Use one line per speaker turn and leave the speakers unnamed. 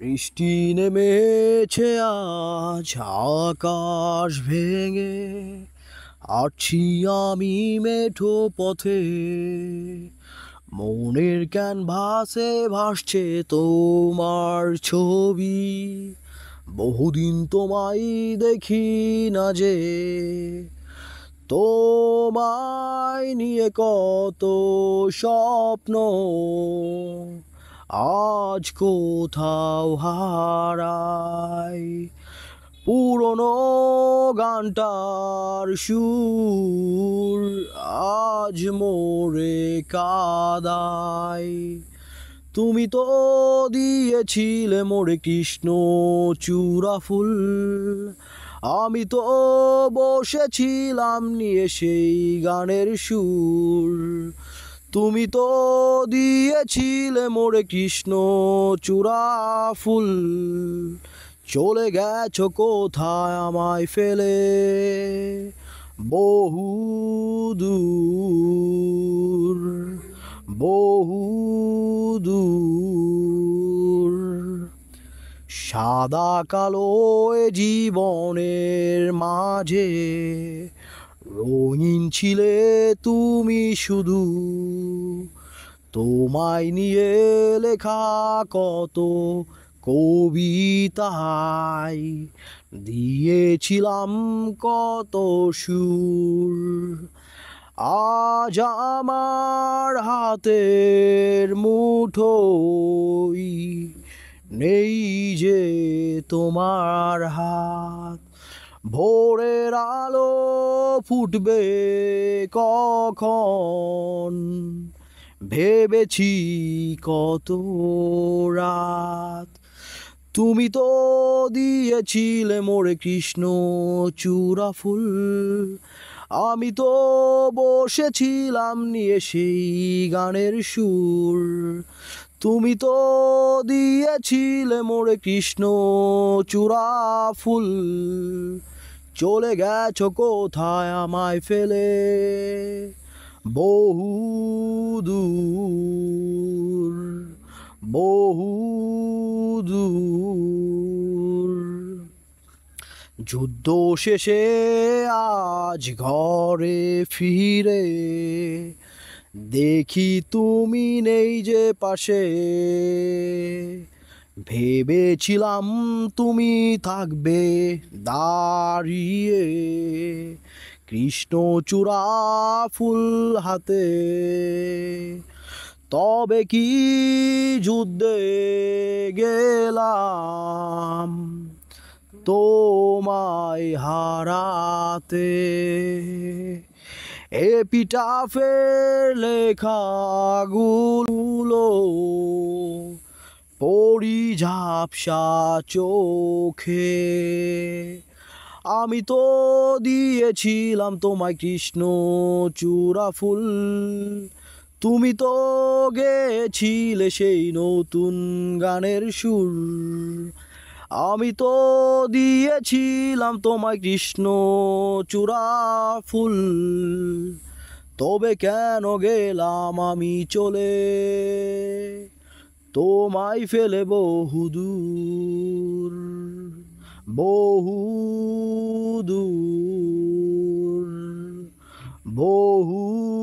বৃষ্টি নেমেছে আজ আকাশ ভেঙে, আছি আমি মেঠো পথে। মনের ক্যানভাসে ভাসছে তোমার ছবি, বহুদিন তোমায় দেখি না যে। তোমায় নিয়ে কত স্বপ্ন আজ কোথাও হারাই। পুরনো গানটার সুর আজ মোরে কাদায়। তুমি তো দিয়েছিলে মোরে কৃষ্ণ চূড়া ফুল, আমি তো বসেছিলাম নিয়ে সেই গানের সুর। তুমি তো দিয়েছিলে মোরে কৃষ্ণ চূড়া ফুল, চলে গেছো কোথায় আমায় ফেলে বহু দূর, বহু দূর। সাদা কালো এ জীবনের মাঝে রঙিন ছিলে তুমি শুধু। তোমায় নিয়ে লেখা কত কবিতায় দিয়েছিলাম কত সুর। আজ আমার হাতের মুঠোয় নেই যে তোমার হাত। ভোরের আলো ফুটবে কখন ভেবেছি কত রাত। তুমি তো দিয়েছিলে মোরে কৃষ্ণ চূড়া ফুল, আমি তো বসেছিলাম নিয়ে সেই গানের সুর। তুমি তো দিয়েছিলে মোরে কৃষ্ণ চূড়া ফুল, চলে গেছো কোথায় আমায় ফেলে বহু দূর, বহু দূর। যুদ্ধ শেষে আজ ঘরে ফিরে দেখি তুমি নেই যে পাশে। ভেবেছিলাম তুমি থাকবে দাঁড়িয়ে কৃষ্ণচূড়া ফুল হাতে। তবে কি যুদ্ধে গেলাম তোমায় হারাতে। এপিটাফের লেখাগুলো পড়ি ঝাপসা চোখে। আমি তো দিয়েছিলাম তোমায় কৃষ্ণ চূড়া ফুল, তুমি তো গেছিলে সেই নতুন গানের সুর। আমি তো দিয়েছিলাম তোমায় কৃষ্ণ চূড়া ফুল, তবে কেন গেলাম আমি চলে তোমায় ফেলে বহুদূর, বহুদূর, বহুদূর।